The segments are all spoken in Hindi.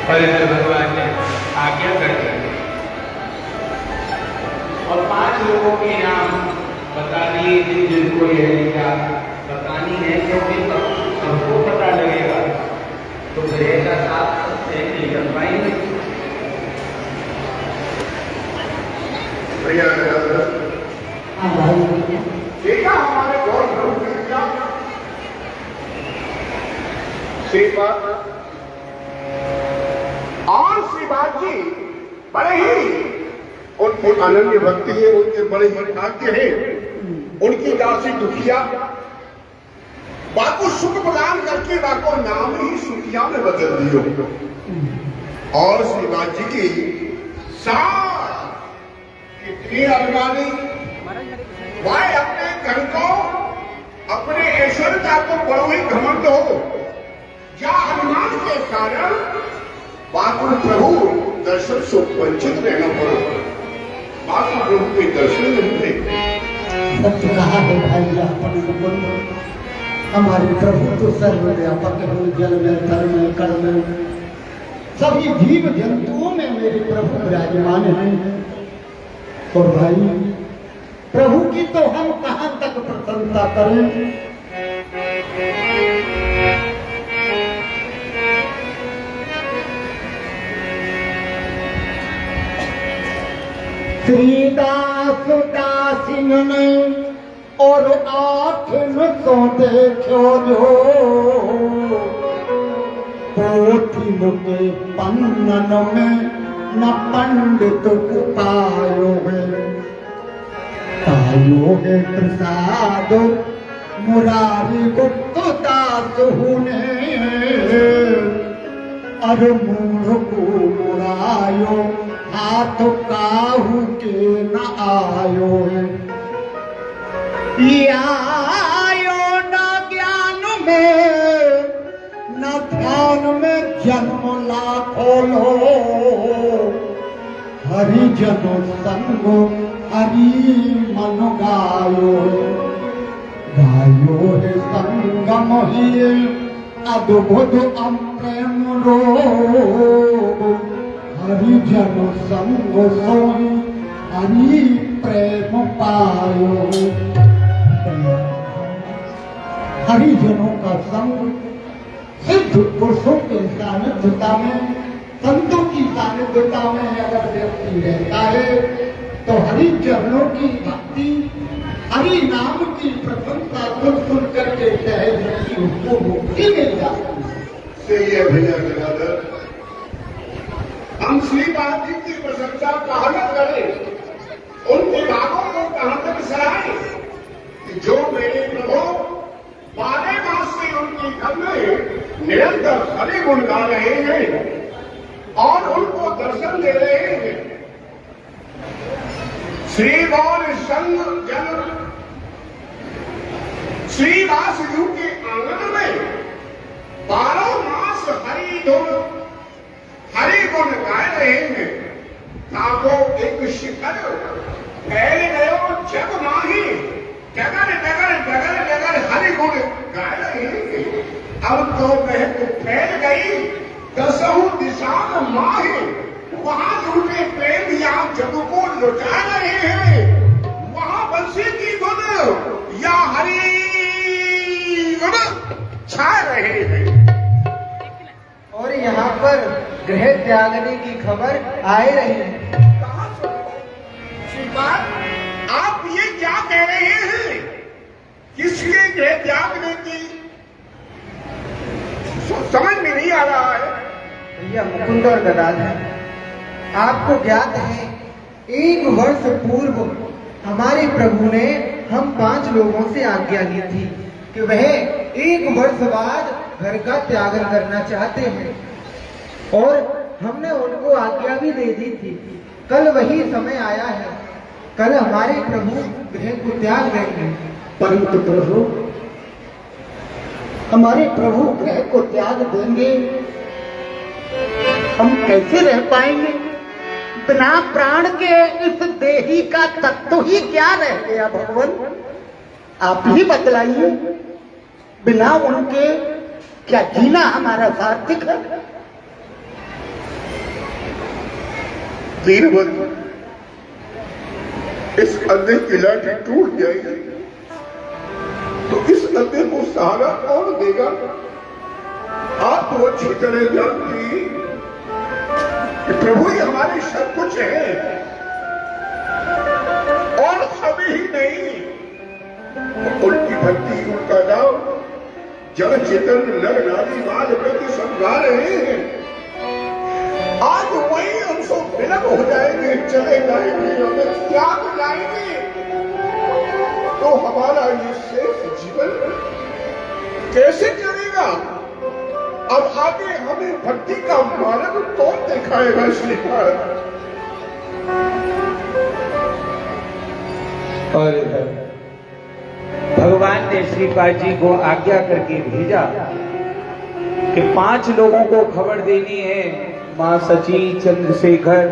हरिहर भगवान ने आज्ञा कर दी और 5 लोगों के नाम बता दिए जिनको यह लीला बतानी है, क्योंकि सबको पता लगेगा तो ग्रह का साथ सबसे नहीं कर पाएंगे। देखा हमारे गौर श्रीपाद और श्रीपाद जी बड़े ही उनकी अनन्य भक्ति है, उनके बड़े ही भाग्य है। उनकी दासी दुखिया बाको सुख प्रदान करके बाको नाम ही सुखिया में बदल दियो। और श्रीपाद जी की साथ कितनी अभिमानी, वह अपने घर को अपने ऐश्वर्यता को बड़ो ही घमंड हो या अनुमान के कारण बापू प्रभु दर्शन से वंचित रहना पड़ा। बापू प्रभु के दर्शन नहीं थे। सत्य कहा है भाई अपन हमारे प्रभु तो सर्वव्यापक है, जल में थल में कण में सभी जीव जंतुओं में मेरे प्रभु विराजमान हैं। और भाई प्रभु की तो हम कहां तक प्रशंसा करें। श्रीदास दासिन ने और 8 सौ देखो जो पोथी के पन्नन में न पंडित पायो है प्रसाद मुरारी गुप्त दास होने अरे मूढ़ को मुरायो हाथ काहू के न आयो है। आयो न ज्ञान में न ध्यान में जन्म लाखों लो हरि जन संग हरि मन गायो गायो है संगम ही अद्भुत अप्रेम रोग हरि जन संग सोई हरि प्रेम पायो। हरिजनों का संग सिद्ध पुरुषों के सानिध्यता में, संतों की सानिध्यता में अगर व्यक्ति रहता है तो हरि चरणों की भक्ति, हरि नाम की प्रशंसा सुन करके सहज की उसको मुक्ति मिल जाती है। सही है भैया गंगाधर, हम श्रीपाद जी की प्रशंसा कहाँ न करें, उनके भागों को कहां तक सराहें कि जो मेरे प्रभु 12 मास से उनके घर में निरंतर हरि गुण गा रहे हैं और उनको दर्शन दे रहे हैं। श्री गौर संग जन श्रीवास यू के आंगन में 12 मास हरि गुण गा रहे हैं। ताको एक शिखर फैल गयो जग माही, जगर जगर जगर जगर हरि गुण गा रहे हैं। अब तो वह फैल गई 10 दिशा माही, वहां झूठे प्रेम या जग को लुटा रहे हैं। वहां बंसी की धुन या हरि गुण छा रहे हैं। और यहाँ पर गृह त्यागने की खबर आए रही है। आप ये क्या कह रहे हैं? किसके गृह त्यागने की समझ में नहीं आ रहा है। भैया मुकुंद और गदाधर, आपको ज्ञात है 1 वर्ष पूर्व हमारे प्रभु ने हम 5 लोगों से आज्ञा ली थी कि वह 1 वर्ष बाद घर का त्यागन करना चाहते हैं, और हमने उनको आज्ञा भी दे दी थी। कल वही समय आया है, कल हमारे प्रभु गृह को त्याग देंगे। परंतु प्रभु, हमारे प्रभु गृह को त्याग देंगे, हम कैसे रह पाएंगे? बिना प्राण के इस देही का तत्व ही क्या रह गया भगवान? आप ही बतलाइए। बिना उनके क्या जीना हमारा सार्थक है? वीरभद्र, इस अंधे की लाठी टूट जाएगी तो इस अंधे को सहारा कौन देगा? आप तो अच्छी तरह जानती कि प्रभु ही हमारे सब कुछ है और सभी ही नहीं। उनकी भक्ति, उनका नाम जड़ चेतन नर नारी बाल प्रति समझा रहे हैं। आज वही हमसे विलंब हो जाएंगे, चले जाएंगे, हमें त्याग जाएंगे, तो हमारा ये शेष जीवन कैसे चलेगा? अब आगे हमें भक्ति का मार्ग कौन दिखाएगा? श्रीपाद और भगवान ने श्रीपाद जी को आज्ञा करके भेजा कि 5 लोगों को खबर देनी है। मां सची, चंद्रशेखर,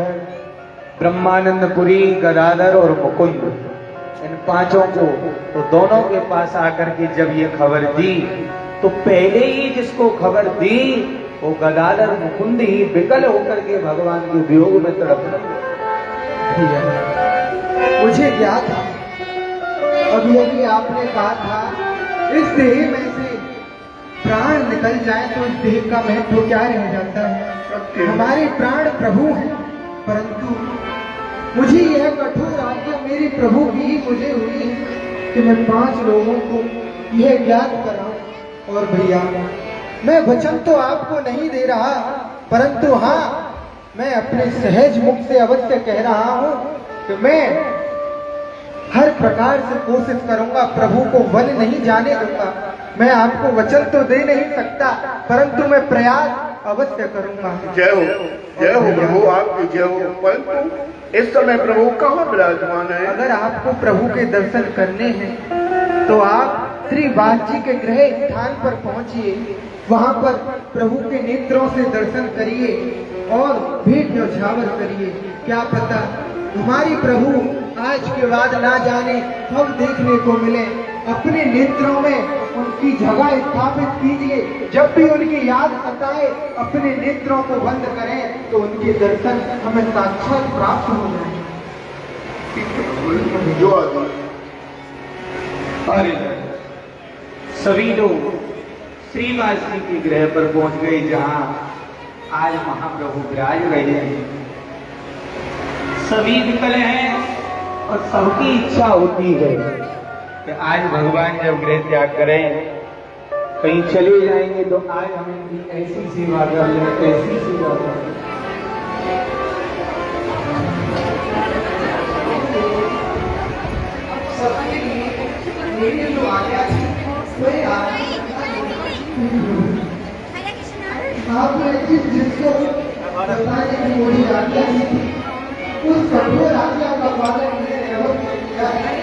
ब्रह्मानंदपुरी, गदाधर और मुकुंद, इन 5 को। तो दोनों के पास आकर के जब ये खबर दी तो पहले ही जिसको खबर दी वो गदाधर मुकुंद ही विकल होकर के भगवान के वियोग में तड़प रहे। मुझे ज्ञात था, अभी अभी आपने कहा था इस देह में से प्राण निकल जाए तो इस देह का महत्व क्या रह जाता है? हमारे प्राण प्रभु हैं, परंतु मुझे यह कठोर आज्ञा मेरे प्रभु की ही मुझे हुई है कि मैं 5 लोगों को यह ज्ञात कराऊं। और भैया, मैं वचन तो आपको नहीं दे रहा, परंतु हाँ, मैं अपने सहज मुख से अवश्य कह रहा हूं कि मैं हर प्रकार से कोशिश करूंगा, प्रभु को वन नहीं जाने दूंगा। मैं आपको वचन तो दे नहीं सकता, परंतु मैं प्रयास अवश्य करूंगा। जय हो प्रभु, आपकी जय हो। परंतु इस समय प्रभु कहाँ विराजमान है? अगर आपको प्रभु के दर्शन करने हैं तो आप श्री बाजी के गृह स्थान पर पहुंचिए, वहां पर प्रभु के नेत्रों से दर्शन करिए और भेंट न्यौछावर करिए। क्या पता हमारी प्रभु आज के बाद ना जाने कब देखने को मिले। अपने नेत्रों में उनकी जगह स्थापित कीजिए। जब भी उनकी याद सताए अपने नेत्रों को बंद करें तो उनके दर्शन हमें साक्षात प्राप्त हो जाए। जो आदमी अरे सभी लोग श्रीवास जी के गृह पर पहुंच गए जहां आज महाप्रभु विराज रहे हैं। सभी विकल हैं और सबकी इच्छा होती है कि आज भगवान जब गृह त्याग करें, कहीं चले जाएंगे तो आज हम इनकी ऐसी सेवा कर लें, ऐसी सेवा कर लें। मेरी जो आज्ञा थी वही आपने जिसको बताने की मुझे आज्ञा दी थी उस कठोर आज्ञा का पालन मैंने अवश्य किया है।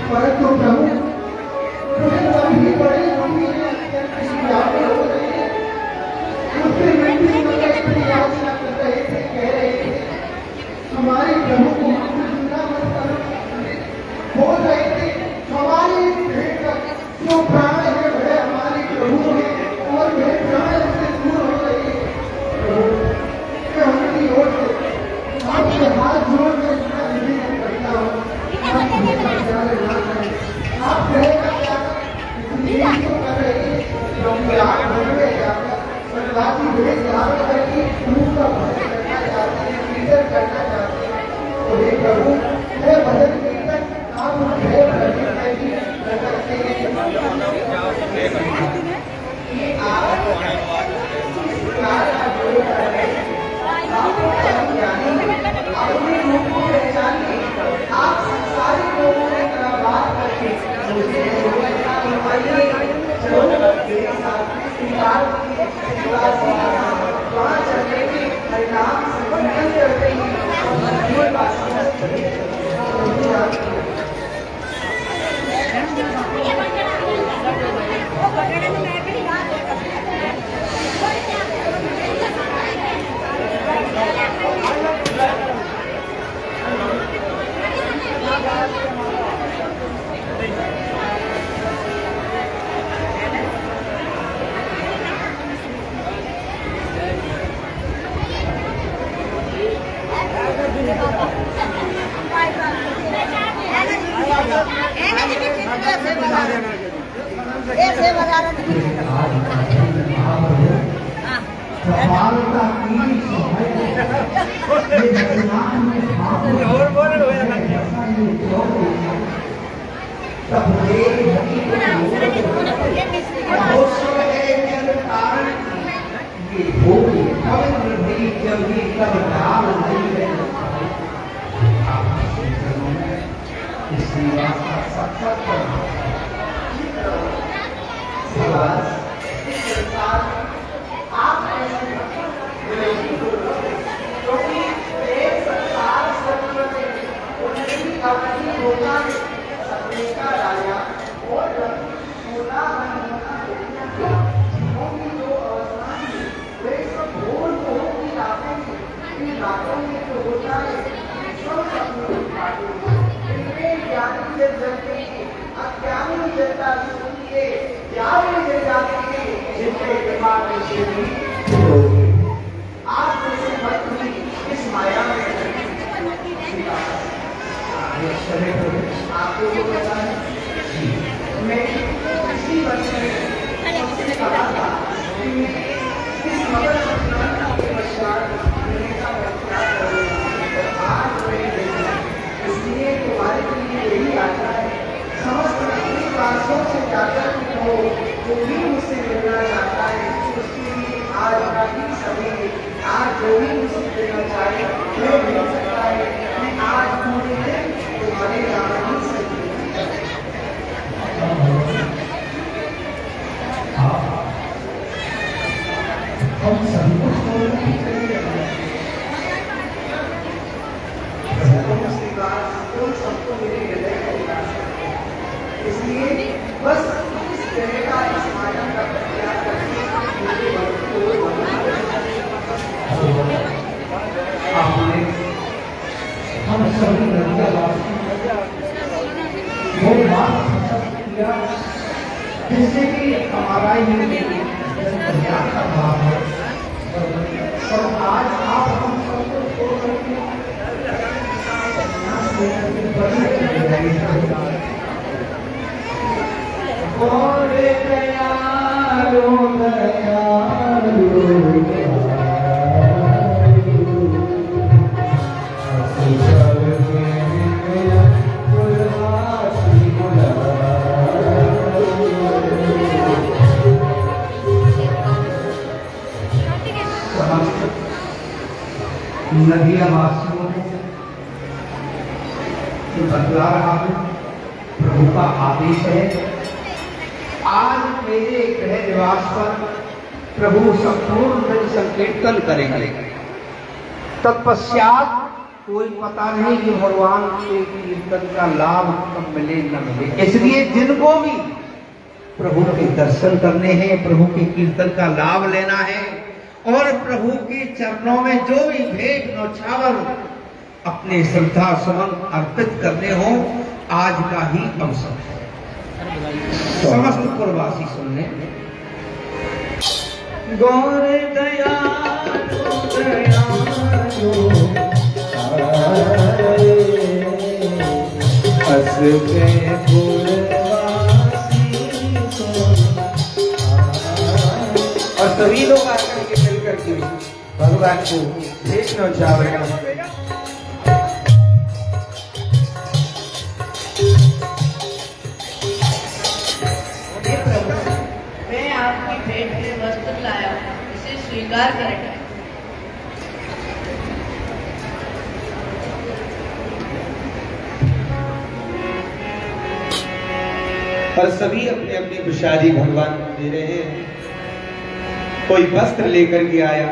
परंतु प्रभु कभी बड़े उससे मिट्टी में इतनी याचना कर रहे थे, कह रहे थे हमारे प्रभु को जुड़ा मत करो। बोल रहे थे हमारी भेंट जो प्राण है वह हमारे प्रभु है और वह प्राण से दूर हो गई है। मैं उनकी ओर से आपसे हाथ जोड़ कर निवेदन करता हूँ, आप रहेगा क्या इसलिए तो कर रहे हैं क्योंकि आप घर में जाकर सरकारी भेद धारण करके प्रभु का भजन करना चाहते हैं, कीर्तन करना चाहते हैं। तो हे प्रभु, मैं भजन कीर्तन आप उठे करने में भी कर सकते हैं। अपने रूप को पहचानिए, आप सारे लोगों की तरह बात करके मुझे मेरे साथ स्वीकार पांच अगले के परिणाम संबंधित करते हैं। कपालता की ये भगवान में और बोल तब ये होगी पवित्र भी जब भी तब नाम नहीं है इसलिए इस माया में आपको जो पता है मैं इसी वर्ष में कहा था कि मैं इस मगर संक्रांति के पश्चात मिलने का प्रयास करूंगा। आज मैं इसलिए तुम्हारे लिए यही आता है समस्त वासियों से जाकर कहो जो भी मुझसे मिलना चाहता है उसके लिए आज का ही समय आज जो भी मुझसे मिलना चाहे वो मिल सकता है। मैं आज पूरे दिन तुम्हारे नाम ही सकती हम सभी को सबको मेरे हृदय का विकास है। इसलिए बस इस तरह का इस माया का प्रत्याग करके मुझे आपने हम सभी वो बात किया जिससे कि हमारा ये प्रत्याग का भाव है और आज आप हम सबको छोड़ करके और दयालु नदिया वासियों ने जो बतला रहा हूं प्रभु का आदेश है। आज मेरे गृह निवास पर प्रभु संपूर्ण संकीर्तन करेंगे। तत्पश्चात कोई पता नहीं कि भगवान के कीर्तन का लाभ कब मिले न मिले। इसलिए जिनको भी प्रभु के दर्शन करने हैं, प्रभु के कीर्तन का लाभ लेना है और प्रभु के चरणों में जो भी भेंट न्यौछावर अपने श्रद्धा सुमन अर्पित करने हो आज का ही अवसर है। समस्त पुरवासी सुन लें। गौर दयालु दयालु हंस के पुरवासी और सभी लोग आकर के मिलकर के भगवान को भेंट न्यौछावर स्वीकार करें। और सभी अपने अपने प्रसादी भगवान को दे रहे हैं। कोई वस्त्र लेकर के आया,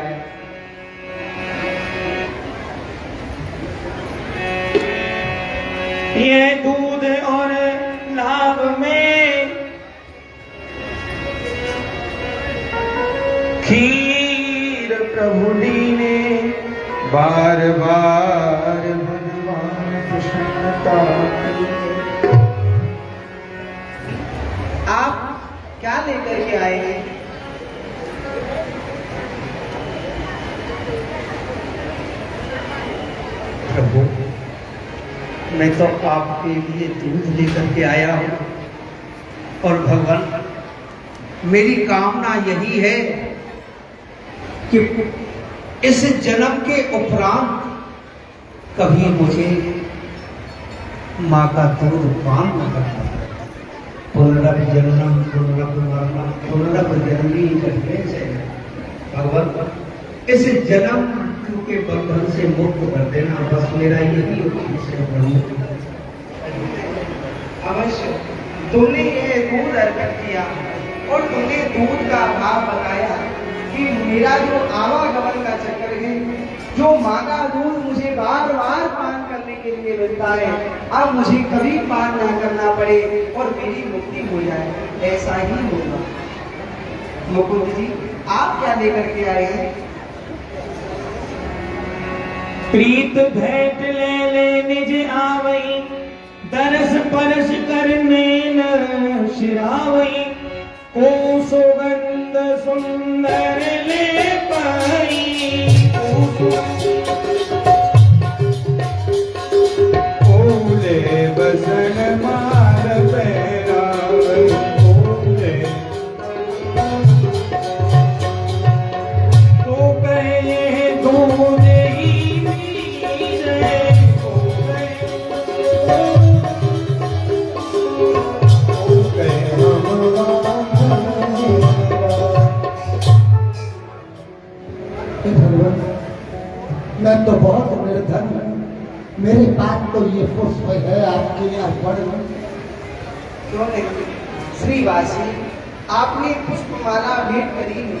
ये दूध और नाव में खीर प्रभु ने बार बार भगवान प्रसन्नता की। आप क्या लेकर के आए हैं? प्रभु, मैं तो आपके लिए दूध लेकर के आया हूँ और भगवान, मेरी कामना यही है कि इस जन्म के उपरांत कभी मुझे माँ का दूध पान न करना पड़े। पुनरपि जननम पुनरपि मरणम पुनरपि जननी जन्मे से। भगवान, इस जन्म मृत्यु के बंधन से मुक्त कर देना, बस मेरा यही उद्देश्य है प्रभु। अवश्य तुमने ये दूध अर्पण किया और तुमने दूध का भाव बताया कि मेरा जो आवागमन का चक्कर है, जो माँ का दूध मुझे बार बार पान करने के लिए मिलता है, अब मुझे कभी पान ना करना पड़े और मेरी मुक्ति हो जाए, ऐसा ही होगा। मुकुंद जी, आप क्या लेकर के आए हैं? प्रीत भेंट ले निज आवई, दरस परस करने न शिरावई, को सुगंध सुंदर ले पाई, ओले बसन मार पैरावई, ओले तो कहे दूध ही मीरे, तो हे भगवान, मैं तो बहुत निर्धन हूँ, मेरे पास तो ये पुष्प है आपके अर्पण में। क्यों नहीं श्रीवासी, आपने पुष्पमाला भेंट करी है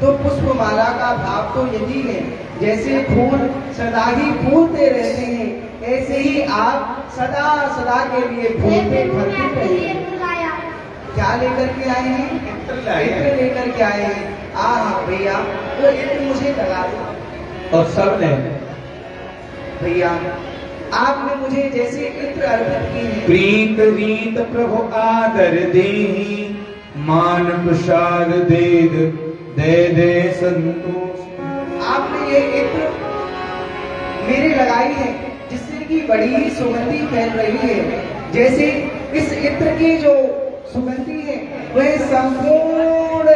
तो पुष्पमाला का भाव तो यही है, जैसे फूल सदा ही फूलते रहते हैं, ऐसे ही आप सदा सदा के लिए फूलते फलते रहें। क्या लेकर के आए हैं? इत्र लेकर के आए हैं। हाँ भैया, तो इत्र मुझे लगा दो। और सब ने भैया, आपने मुझे जैसे इत्र अर्पित की है, प्रीत रीत प्रभु आदर देहि, मान प्रसाद दे संतोष। आपने ये इत्र मेरे लगाई है, जिससे कि बड़ी ही सुगंधी फैल रही है। जैसे इस इत्र की जो सुगंधी है वह संपूर्ण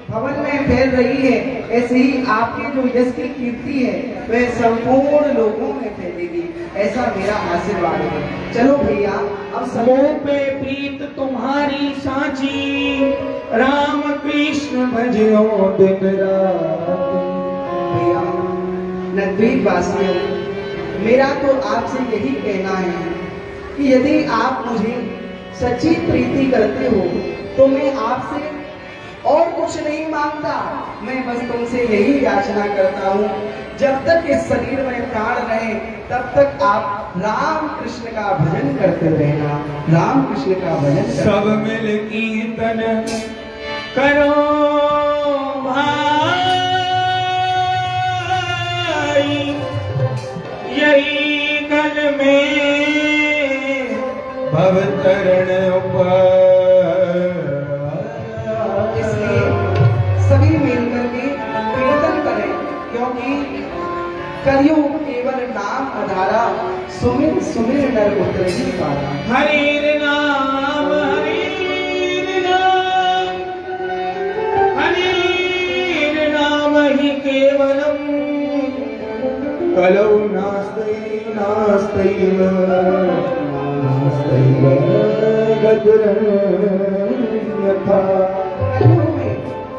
भवन में फैल रही है, ऐसे ही आपके जो यश की कीर्ति है वह संपूर्ण लोगों में फैलेगी, ऐसा मेरा आशीर्वाद है। चलो भैया, अब मुँह पे प्रीत तुम्हारी साची, राम कृष्ण भजो दिन रात। भैया, नंदीप वासियों, मेरा तो आपसे यही कहना है कि यदि आप मुझे सच्ची प्रीति करते हो तो मैं आपसे और कुछ नहीं मांगता, मैं बस तुमसे यही याचना करता हूँ, जब तक इस शरीर में प्राण रहे तब तक आप राम कृष्ण का भजन करते रहना, राम कृष्ण का भजन सब मिल कीर्तन करो भाई, यही कल में भवतरण इसलिए सभी मिलकर के कीर्तन करें, क्योंकि कलयुग केवल नाम आधारा, सुमिर सुमिर नर उतर ही पारा। हरि नाम ही केवलम, कलौ नास्तैव गतिरन्यथा।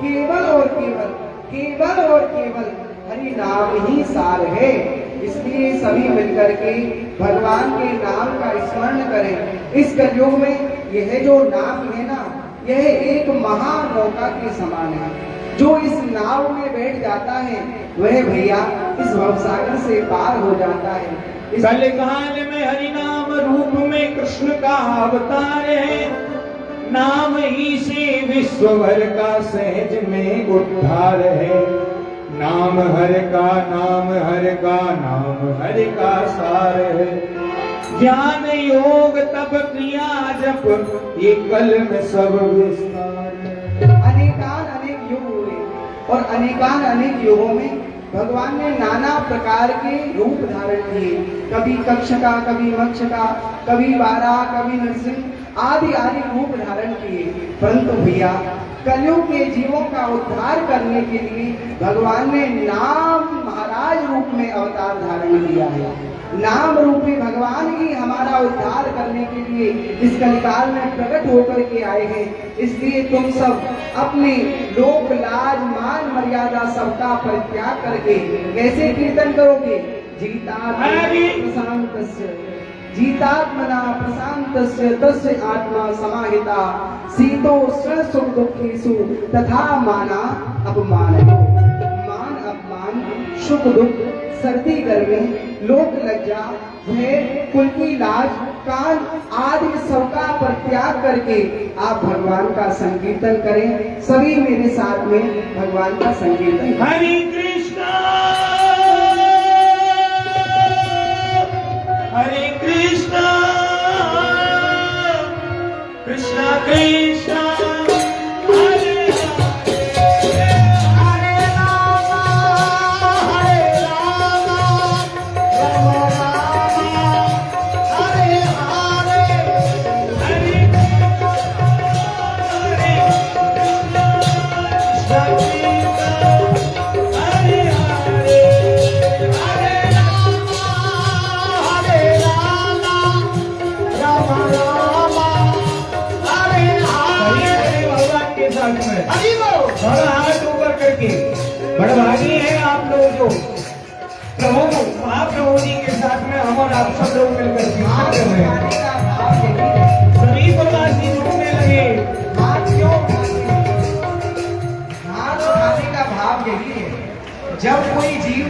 केवल और केवल, केवल और केवल हरि नाम ही सार है। इसलिए सभी मिलकर के भगवान के नाम का स्मरण करें। इस कलयुग में यह जो नाम है ना, यह एक महानौका के समान है। जो इस नाव में बैठ जाता है वह भैया इस भवसागर से पार हो जाता है। कल काल में हरि नाम रूप में कृष्ण का अवतार है, नाम ही से विश्व भर का सहज में उद्धार है। नाम हर का नाम हर का नाम हर का सार है। ज्ञान योग तप क्रिया जप ये कल में सब विस्तार है। अनेकान अनेक युग हुए और अनेकान अनेक युगों में भगवान ने नाना प्रकार के रूप धारण किए, कभी कक्ष का, कभी मक्ष का, कभी वाराह, कभी नरसिंह आदि आदि रूप धारण किए। परंतु भैया कलयुग के जीवों का उद्धार करने के लिए भगवान ने नाम महाराज रूप में अवतार धारण किया है। नाम रूपी भगवान ही हमारा उद्धार करने के लिए इस कलिकाल में प्रकट होकर के आए हैं। इसलिए तुम सब अपने लोक लाज मान मर्यादा सबका परित्याग करके कैसे कीर्तन करोगे? जीतात्मना प्रशांतस्य तस्य आत्मा समाहिता शीतोष्ण सुख दुखेषु तथा माना अपमान। मान अपमान, सुख दुख, सर्दी गर्मी, लोक लज्जा, भय, कुल की लाज, कान आदि सबका परित्याग करके आप भगवान का संकीर्तन करें। सभी मेरे साथ में भगवान का संकीर्तन करें। हरे कृष्णा हरे कृष्णा कृष्णा कृष्णा बड़भागी है आप लोग जो प्रभु महाप्रभु जी के साथ में हम और आप सब लोग मिलकर कीर्तन कर रहे हैं। सभी प्रवासी जुटने लगे। हाथ उठाने का भाव यही है, जब कोई जीव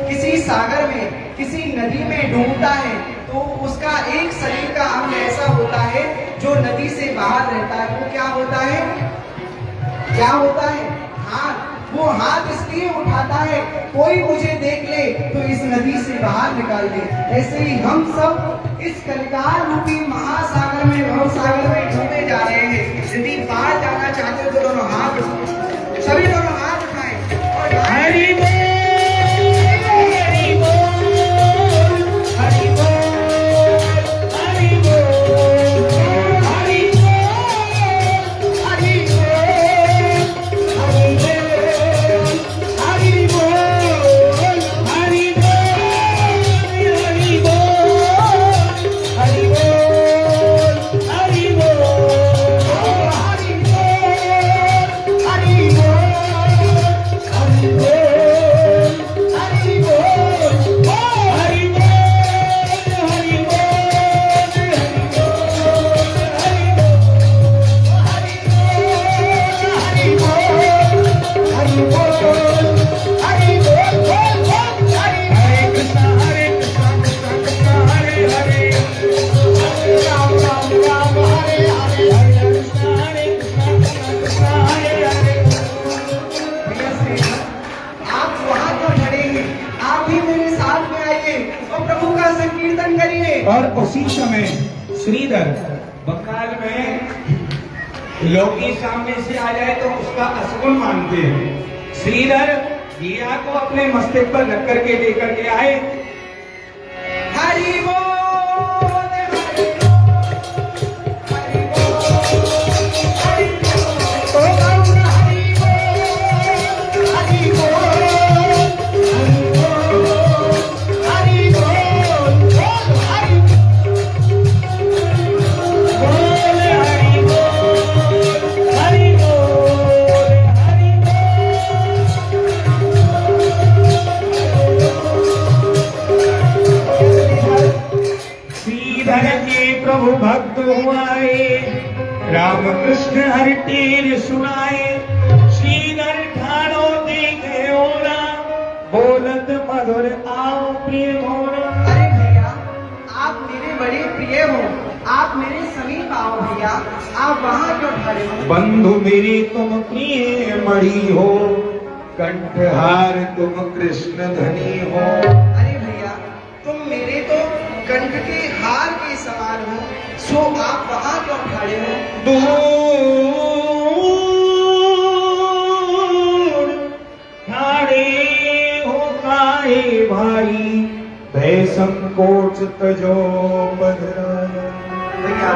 किसी सागर में, किसी नदी में डूबता है तो उसका एक शरीर का अंग ऐसा होता है जो नदी से बाहर रहता है। वो क्या होता है? क्या होता है? हाथ। वो हाथ इसलिए उठाता है कोई मुझे देख ले तो इस नदी से बाहर निकाल दे। ऐसे ही हम सब इस कलिकाल रूपी महासागर में, भवसागर में डूबे जा रहे हैं। यदि बाहर जाना चाहते हो तो दोनों हाथ, सभी दोनों हाथ उठाएं और हरि बोल हरि बोल हरि बोल हरि बोल हरि बोल हरि और उसी समय श्रीधर बंगाल में लोग सामने से आ जाए तो उसका असगुन मानते हैं। श्रीधर दिया को अपने मस्तक पर रख करके लेकर के आए। हरि बोल प्रभु भक्त हुआए, राम कृष्ण हरि टेर सुनाए। श्रीधर ठाणो देखे ओरा, बोलत मधुर आओ प्रिय मोरा। अरे भैया आप मेरे बड़े प्रिय हो, आप मेरे समीप आओ भैया, आप वहाँ क्यों खड़े हो? बंधु मेरे तुम प्रिय मणि हो, कंठहार तुम कृष्ण धनी हो। अरे भैया तुम मेरे तो कंठ के हार के समान हो, सो आप वहाँ क्यों खड़े हो? दूर ठाड़े हो संकोच तजो पधराया। भैया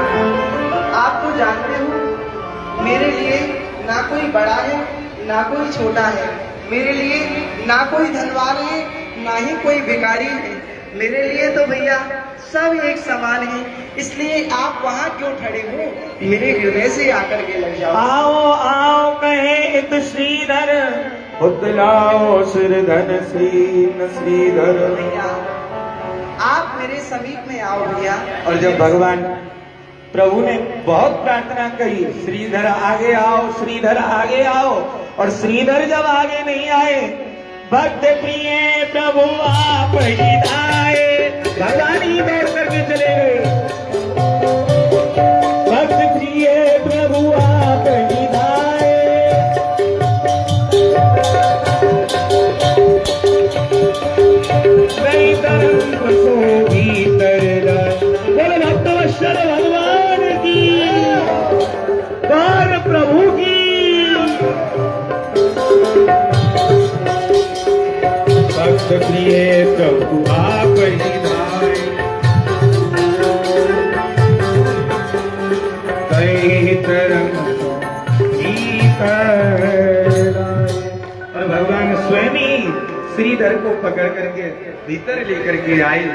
आप तो जानते हो मेरे लिए ना कोई बड़ा है ना कोई छोटा है, मेरे लिए ना कोई धनवान है ना ही कोई भिखारी है, मेरे लिए तो भैया सब एक समान है। इसलिए आप वहाँ क्यों खड़े हो, मेरे हृदय से आकर के लग जाओ। आओ आओ कहे इत श्रीधर, उतलाओ श्रीधर श्रीधर। भैया आप मेरे समीप में आओ भैया। और जब भगवान प्रभु ने बहुत प्रार्थना करी, श्रीधर आगे आओ, श्रीधर आगे आओ, और श्रीधर जब आगे नहीं आए, भक्त प्रिय प्रभु आप ही आए, भगवान ही दौड़ करके चले गए। भक्त प्रिय प्रभु आप ही आए, नहीं तरंग सो भीतर बोले भक्तवत्सल भगवान की, कौन प्रभु की। भक्त प्रिय प्रभु आप ही धाय, कई तरंग भीतर लाए। और भगवान स्वयं ही श्रीधर को पकड़ करके भीतर लेकर के आए।